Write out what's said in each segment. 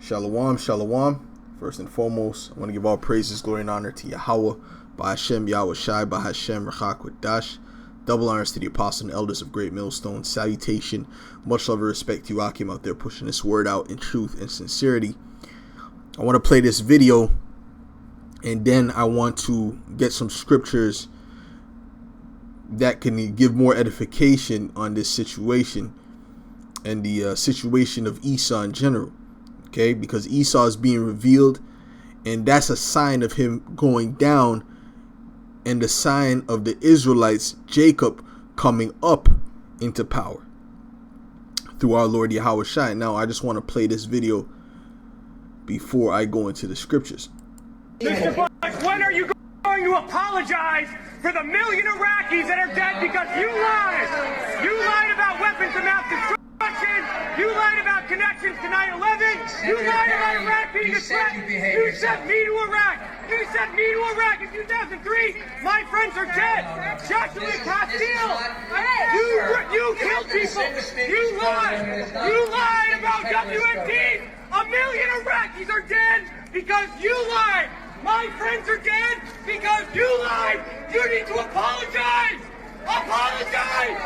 Shalom, shalom. First and foremost, I want to give all praises, glory, and honor to Yahweh, by Hashem, Yahweh Shai, by Hashem, Rachak Dash. Double honors to the apostles and elders of Great Millstone. Salutation, much love and respect to you, Akim, out there pushing this word out in truth and sincerity. I want to play this video, and then I want to get some scriptures that can give more edification on this situation and the situation of Esau in general. Okay, because Esau is being revealed, and that's a sign of him going down, and the sign of the Israelites, Jacob, coming up into power through our Lord Yahweh Shai. Now, I just want to play this video before I go into the scriptures. Mr. Bush, when are you going to apologize for the million Iraqis that are dead because you lied? You lied about weapons of mass destruction. You lied about connections to 9/11. You lied about Iraq being a threat. You sent me to Iraq. You sent me to Iraq in 2003. My friends are dead. Joshua Castile. You killed people. You lied. You lied about WMDs. A million Iraqis are dead because you lied. My friends are dead because you lied. You need to apologize. Apologize.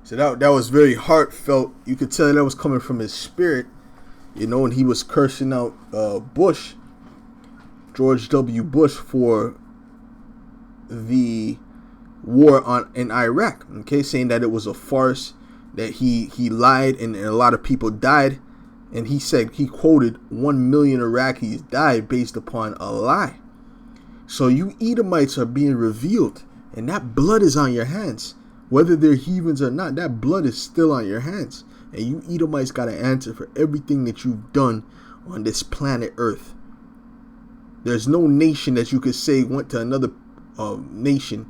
So that was very heartfelt. You could tell that was coming from his spirit, you know, and he was cursing out Bush, George W. Bush, for the war in Iraq. Okay, saying that it was a farce, that he lied and a lot of people died, and he said, he quoted, 1 million Iraqis died based upon a lie. So you Edomites are being revealed, and that blood is on your hands. Whether they're heathens or not, that blood is still on your hands. And you Edomites got to answer for everything that you've done on this planet Earth. There's no nation that you could say went to another nation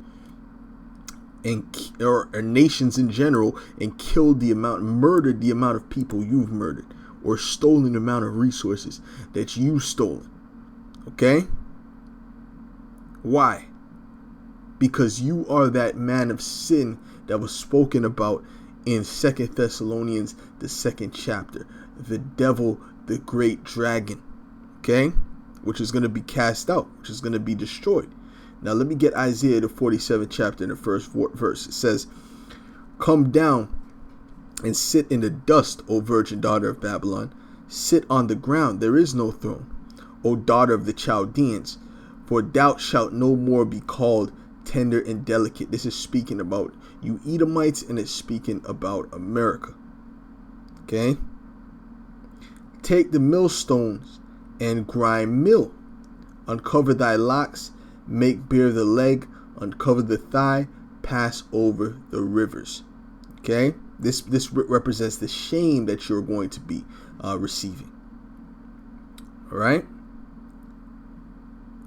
or nations in general and killed murdered the amount of people you've murdered, or stolen the amount of resources that you've stolen. Okay? Why? Because you are that man of sin that was spoken about in 2 Thessalonians, the 2nd chapter. The devil, the great dragon, okay? Which is going to be cast out, which is going to be destroyed. Now let me get Isaiah, the 47th chapter, in the first verse. It says, "Come down and sit in the dust, O virgin daughter of Babylon. Sit on the ground, there is no throne, O daughter of the Chaldeans. For thou shalt no more be called tender and delicate." This is speaking about you Edomites, and it's speaking about America. Okay? "Take the millstones and grind mill. Uncover thy locks, make bare the leg, uncover the thigh, pass over the rivers." Okay? This represents the shame that you're going to be receiving. All right?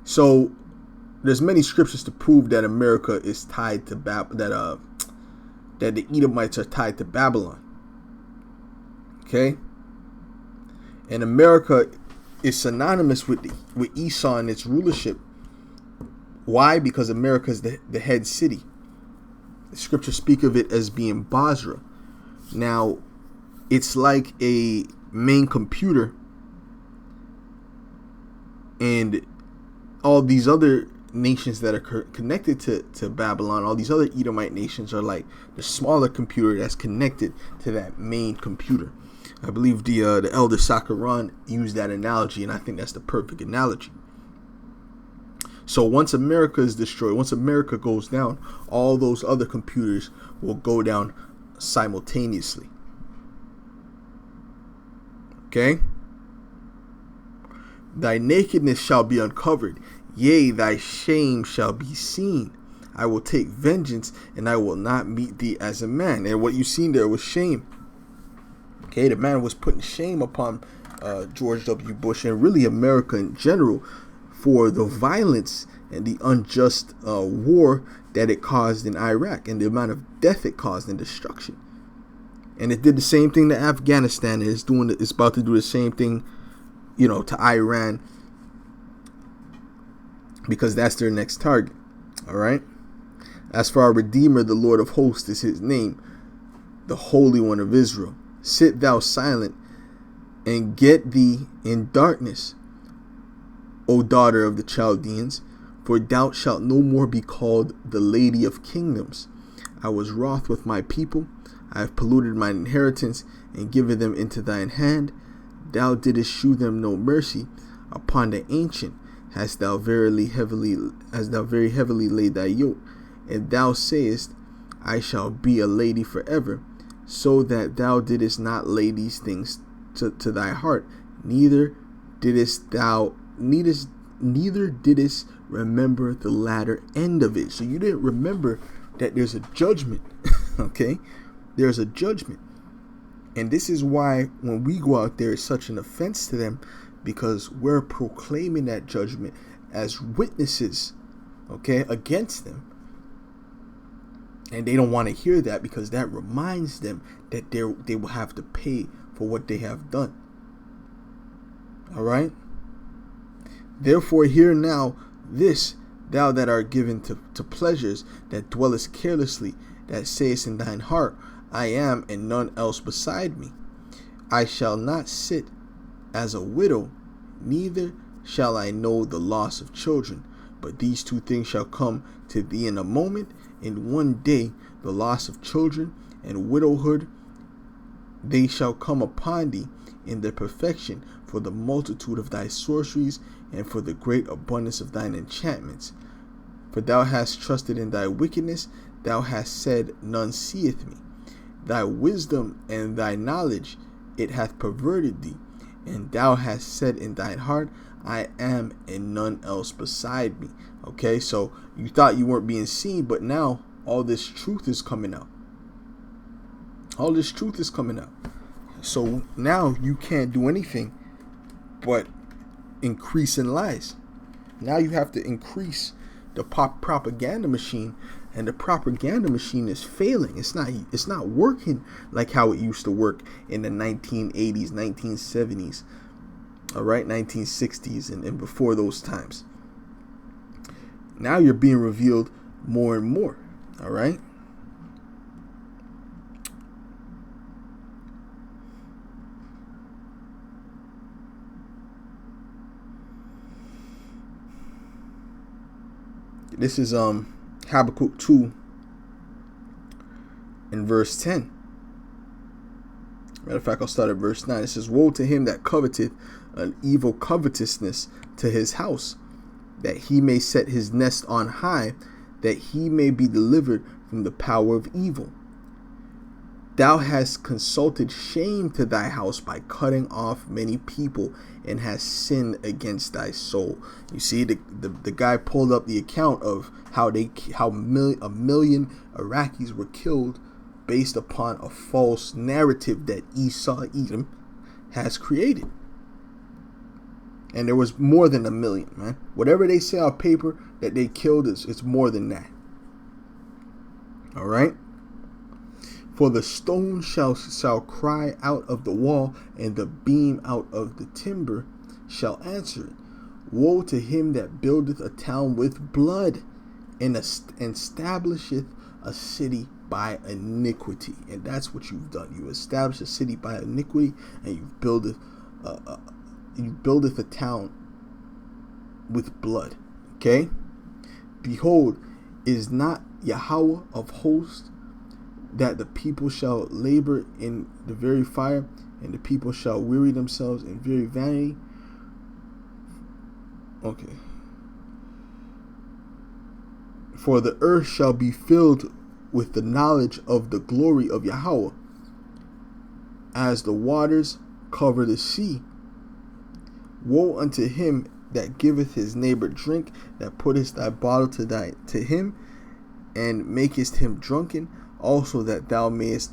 So there's many scriptures to prove that America is tied to that the Edomites are tied to Babylon. Okay? And America is synonymous with Esau and its rulership. Why? Because America is the head city. The scriptures speak of it as being Basra. Now, it's like a main computer, and all these other nations that are connected to Babylon, all these other Edomite nations, are like the smaller computer that's connected to that main computer. I believe the elder Sakaran used that analogy, and I think that's the perfect analogy. So once America is destroyed, once America goes down, all those other computers will go down simultaneously. Okay? "Thy nakedness shall be uncovered, yea, thy shame shall be seen. I will take vengeance, and I will not meet thee as a man." And what you seen there was shame. Okay, the man was putting shame upon George W. Bush and really America in general for the violence and the unjust war that it caused in Iraq, and the amount of death it caused and destruction. And it did the same thing to Afghanistan, and it's about to do the same thing, to Iran, because that's their next target. All right. As for our Redeemer, the Lord of hosts is his name, the Holy One of Israel. Sit thou silent, and get thee in darkness, O daughter of the Chaldeans, for thou shalt no more be called the lady of kingdoms. I was wroth with my people, I have polluted mine inheritance, and given them into thine hand. Thou didst shew them no mercy. Upon the ancient hast thou very heavily laid thy yoke, and thou sayest, I shall be a lady forever, so that thou didst not lay these things to thy heart, neither didst remember the latter end of it. So you didn't remember that there's a judgment. Okay, there's a judgment, and this is why when we go out there, it's such an offense to them, because we're proclaiming that judgment as witnesses, okay, against them. And they don't want to hear that, because that reminds them that they will have to pay for what they have done. All right. Therefore, hear now this, thou that art given to pleasures, that dwellest carelessly, that sayest in thine heart, I am, and none else beside me. I shall not sit as a widow, neither shall I know the loss of children. But these two things shall come to thee in a moment, in one day, the loss of children and widowhood. They shall come upon thee in their perfection, for the multitude of thy sorceries, and for the great abundance of thine enchantments. For thou hast trusted in thy wickedness, thou hast said, none seeth me. Thy wisdom and thy knowledge, it hath perverted thee. And thou hast said in thine heart, I am, and none else beside me. Okay, so you thought you weren't being seen, but now all this truth is coming out. All this truth is coming out. So now you can't do anything but increase in lies. Now you have to increase the propaganda machine, and the propaganda machine is failing. It's not working like how it used to work in the 1980s, 1970s, all right, 1960s, and before those times. Now you're being revealed more and more, all right? This is Habakkuk 2 in verse 10. Matter of fact, I'll start at verse 9. It says, woe to him that coveteth an evil covetousness to his house, that he may set his nest on high, that he may be delivered from the power of evil. Thou hast consulted shame to thy house by cutting off many people, and hast sinned against thy soul. You see, the guy pulled up the account of how a million Iraqis were killed based upon a false narrative that Esau, Edom, has created. And there was more than 1 million, man. Whatever they say on paper that they killed, it's more than that. All right. For the stone shall cry out of the wall, and the beam out of the timber shall answer it. Woe to him that buildeth a town with blood, and establisheth a city by iniquity. And that's what you've done. You establish a city by iniquity, and you buildeth a town with blood. Okay? Behold, is not Yahweh of hosts, that the people shall labor in the very fire, and the people shall weary themselves in very vanity. Okay. For the earth shall be filled with the knowledge of the glory of Yahweh, as the waters cover the sea. Woe unto him that giveth his neighbor drink, that puttest thy bottle to him, and makest him drunken, also that thou mayest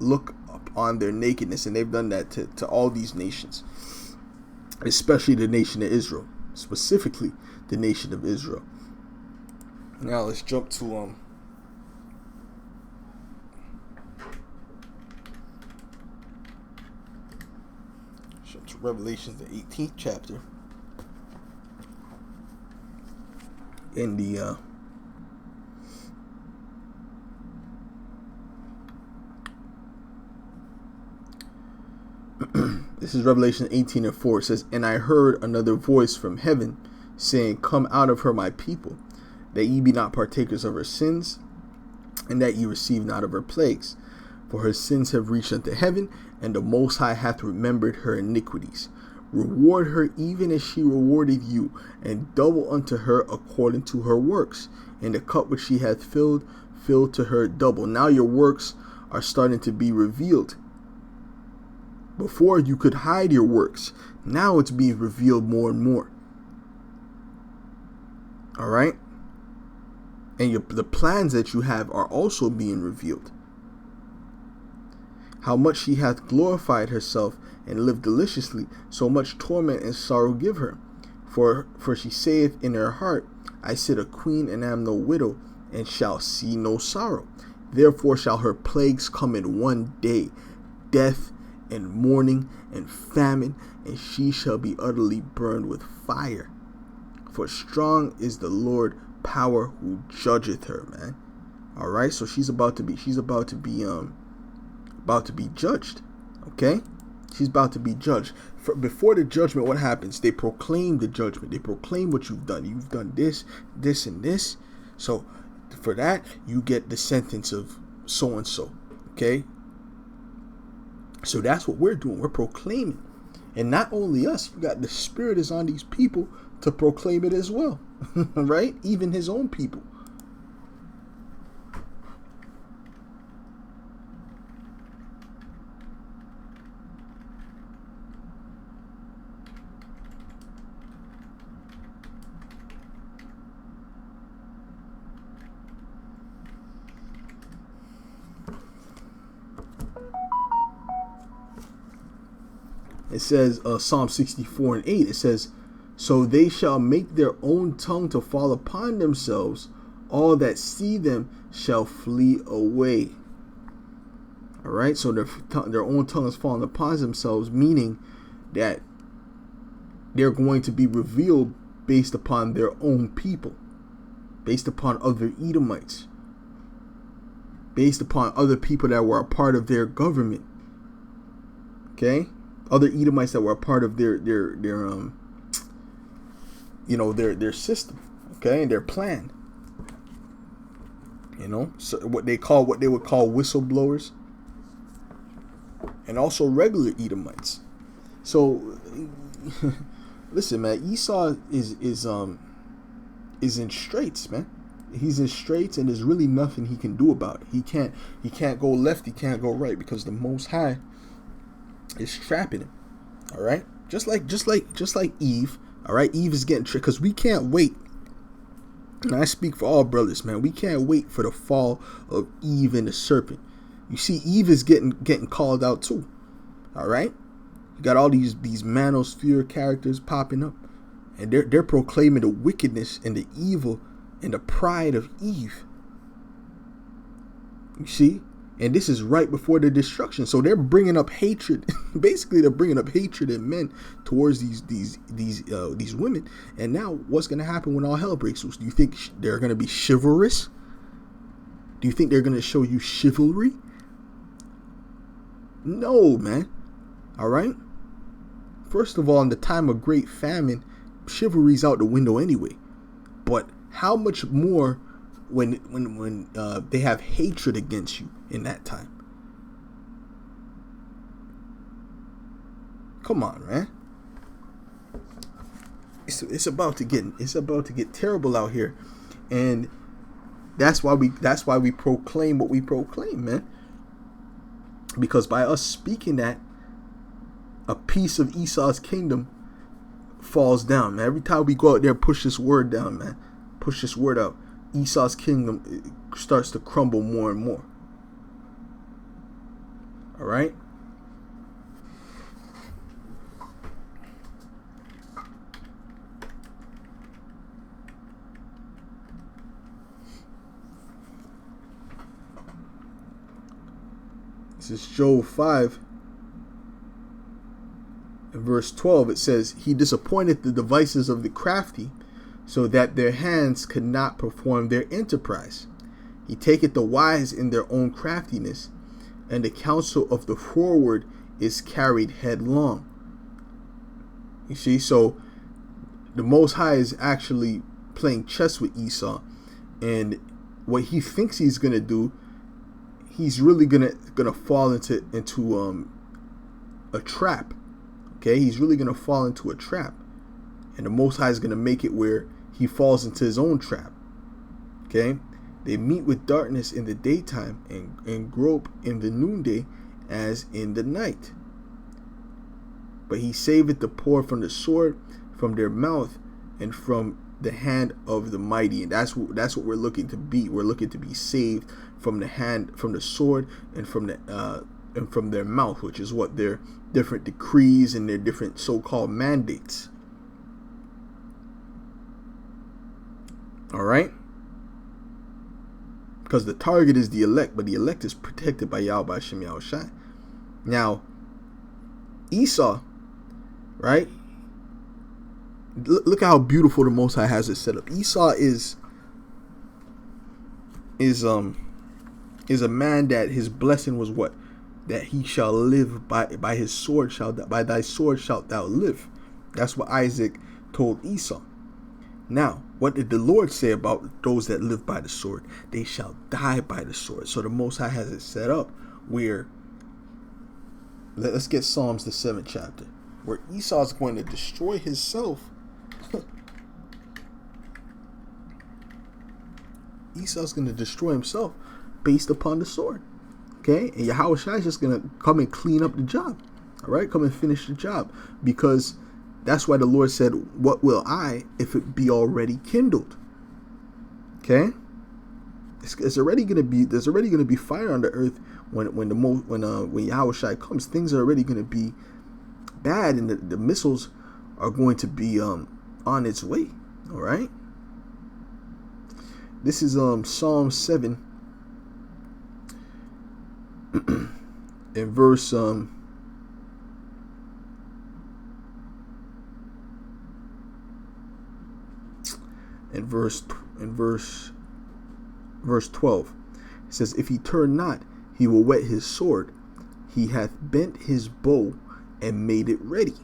look upon their nakedness. And they've done that to all these nations, especially the nation of Israel, specifically the nation of Israel. Now let's jump to Revelation, the 18th chapter, in the This is Revelation 18:4. It says, "And I heard another voice from heaven, saying, Come out of her, my people, that ye be not partakers of her sins, and that ye receive not of her plagues. For her sins have reached unto heaven, and the Most High hath remembered her iniquities. Reward her even as she rewarded you, and double unto her according to her works. And the cup which she hath filled, fill to her double." Now your works are starting to be revealed. Before you could hide your works. Now it's being revealed more and more. All right? And the plans that you have are also being revealed. How much she hath glorified herself and lived deliciously, so much torment and sorrow give her. For she saith in her heart, I sit a queen and am no widow, and shall see no sorrow. Therefore shall her plagues come in one day, death and mourning and famine, and she shall be utterly burned with fire. For strong is the Lord power who judgeth her, man. All right, so she's about to be judged. Okay, she's about to be judged. Before the judgment, what happens? They proclaim the judgment. They proclaim what you've done. You've done this, this, and this. So for that, you get the sentence of so and so. Okay. So that's what we're doing. We're proclaiming. And not only us, you got the Spirit is on these people to proclaim it as well. Right? Even his own people. It says, Psalm 64:8, it says, so they shall make their own tongue to fall upon themselves. All that see them shall flee away. All right, so their own tongue is falling upon themselves, meaning that they're going to be revealed based upon their own people, based upon other Edomites, based upon other people that were a part of their government. Okay, other Edomites that were a part of their system, okay, and their plan. So what they would call whistleblowers, and also regular Edomites. So listen, man, Esau is in straits, man. He's in straits, and there's really nothing he can do about it. He can't go left, he can't go right, because the Most High is trapping him. All right, just like Eve. All right, Eve is getting tricked, because we can't wait. And I speak for all brothers, man. We can't wait for the fall of Eve and the serpent. You see, Eve is getting called out too. All right, you got all these manosphere characters popping up, and they're proclaiming the wickedness and the evil and the pride of Eve. You see. And this is right before the destruction. So they're bringing up hatred. Basically, they're bringing up hatred in men towards these women. And now, what's going to happen when all hell breaks loose? Do you think they're going to be chivalrous? Do you think they're going to show you chivalry? No, man. All right. First of all, in the time of great famine, chivalry's out the window anyway. But how much more when they have hatred against you in that time? Come on, man. It's about to get terrible out here, and that's why we proclaim what we proclaim, man. Because by us speaking that, a piece of Esau's kingdom falls down, man. Every time we go out there, push this word down, man. Push this word out. Esau's kingdom starts to crumble more and more. All right. This is Job 5 and verse 12. It says, he disappointed the devices of the crafty, so that their hands could not perform their enterprise. He taketh the wise in their own craftiness, and the counsel of the froward is carried headlong. You see, so the Most High is actually playing chess with Esau, and what he thinks he's gonna do, he's really gonna fall into a trap. Okay, he's really gonna fall into a trap, and the Most High is gonna make it where he falls into his own trap. Okay, they meet with darkness in the daytime and grope in the noonday as in the night. But he saveth the poor from the sword, from their mouth, and from the hand of the mighty. And that's what we're looking to be. We're looking to be saved from the hand, from the sword, and from their mouth, which is what their different decrees and their different so-called mandates. All right, because the target is the elect, but the elect is protected by Yahweh Hashem Yahushai. Now, Esau, right? Look at how beautiful the Most High has it set up. Esau is a man that his blessing was what? That he shall live by his sword by thy sword shalt thou live. That's what Isaac told Esau. Now, what did the Lord say about those that live by the sword? They shall die by the sword. So the Most High has it set up where, let's get Psalms the 7th chapter, where Esau is going to destroy himself. Esau's going to destroy himself based upon the sword. Okay, and Yahushua is just going to come and clean up the job. All right, come and finish the job, because that's why the Lord said, "What will I if it be already kindled?" Okay, it's already going to be. There's already going to be fire on the earth when Yahushua comes. Things are already going to be bad, and the missiles are going to be on its way. All right. This is Psalm 7 in verse verse 12. It says, "If he turn not, he will whet his sword. He hath bent his bow and made it ready.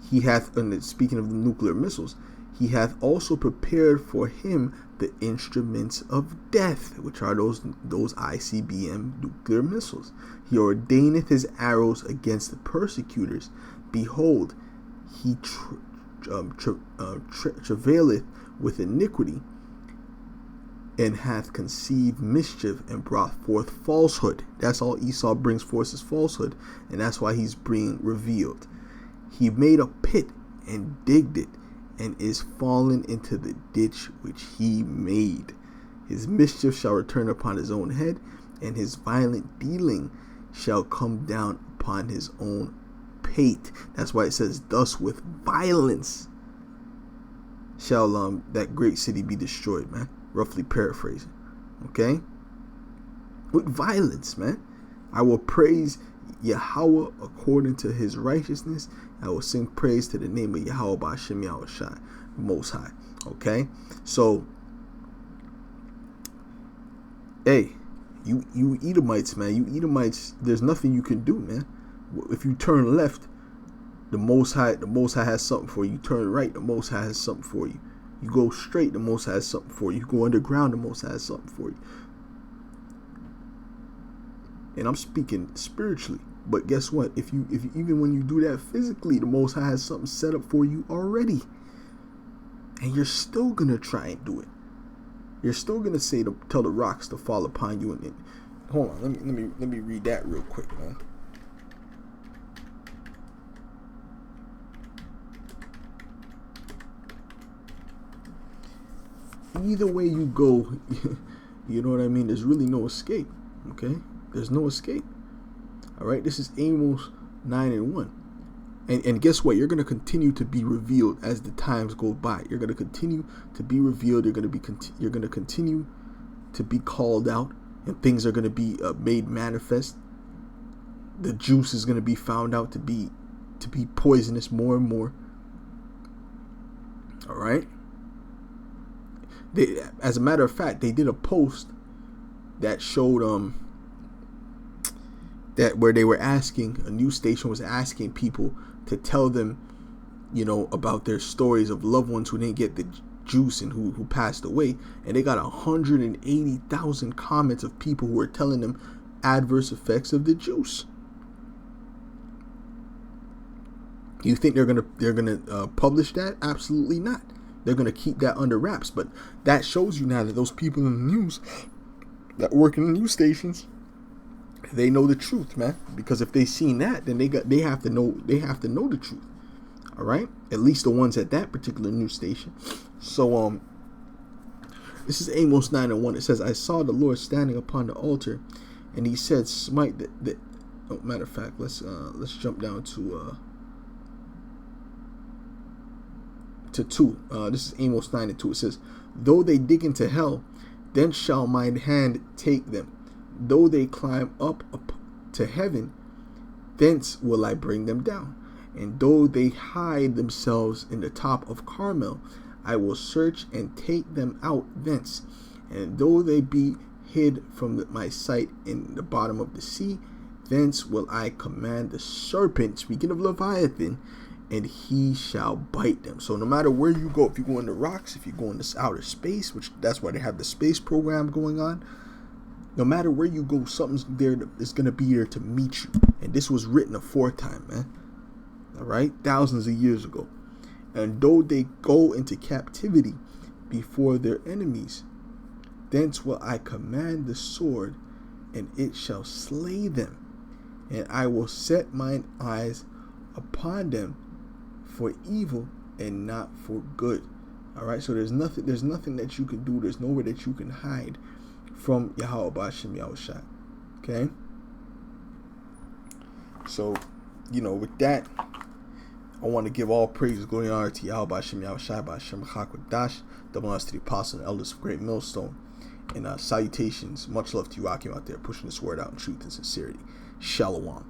He hath," and speaking of the nuclear missiles, "he hath also prepared for him the instruments of death," which are those ICBM nuclear missiles. "He ordaineth his arrows against the persecutors. Behold, he travaileth with iniquity, and hath conceived mischief and brought forth falsehood." That's all Esau brings forth is falsehood, and that's why he's being revealed. "He made a pit and digged it, and is fallen into the ditch which he made. His mischief shall return upon his own head, and his violent dealing shall come down upon his own pate." That's why it says, "Thus with violence shall that great city be destroyed," man. Roughly paraphrasing. Okay? With violence, man. "I will praise Yahweh according to his righteousness. I will sing praise to the name of Yahweh B'Hashem Yahushai, Most High." Okay? So, hey, you Edomites, man. You Edomites, there's nothing you can do, man. If you turn left, the Most High has something for you. You turn right, the Most High has something for you. You go straight, the Most High has something for you. You go underground, the Most High has something for you. And I'm speaking spiritually. But guess what? If you even when you do that physically, the Most High has something set up for you already. And you're still gonna try and do it. You're still gonna tell the rocks to fall upon you. And hold on, let me read that real quick, man. Either way you go, you know what I mean? There's really no escape. Okay? There's no escape. All right? This is Amos 9:1. And guess what? You're going to continue to be revealed as the times go by. You're going to continue to be revealed. You're going to continue to be called out, and things are going to be made manifest. The juice is going to be found out to be poisonous more and more. All right? As a matter of fact, they did a post that showed that where they were asking, a news station was asking people to tell them, about their stories of loved ones who didn't get the juice and who passed away, and they got 180,000 comments of people who were telling them adverse effects of the juice. You think they're gonna publish that? Absolutely not. They're gonna keep that under wraps. But that shows you now that those people in the news that work in the news stations, they know the truth, man. Because if they seen that, then they have to know the truth. All right, at least the ones at that particular news station. So this is Amos 9:1. It says, "I saw the Lord standing upon the altar, and He said, smite the." Oh, matter of fact, let's jump down to 2. This is Amos 9:2. It says, "Though they dig into hell, then shall mine hand take them. Though they climb up to heaven, thence will I bring them down. And though they hide themselves in the top of Carmel, I will search and take them out thence. And though they be hid from my sight in the bottom of the sea, thence will I command the serpent," speaking of Leviathan, "and he shall bite them." So no matter where you go, if you go in the rocks, if you go into outer space, which that's why they have the space program going on, no matter where you go, something's there is going to be there to meet you. And this was written aforetime, man. All right, thousands of years ago. "And though they go into captivity before their enemies, thence will I command the sword, and it shall slay them. And I will set mine eyes upon them for evil and not for good." All right, so there's nothing that you can do. There's nowhere that you can hide from Yahweh B'Shem Yahushua. Okay, so with that, I want to give all praise, glory, and honor to Yahweh B'Shem Yahushua, B'Shem Chakwadash, double honors to the apostle and elders of Great Millstone, and salutations, much love to you, Akim, out there pushing this word out in truth and sincerity. Shalom.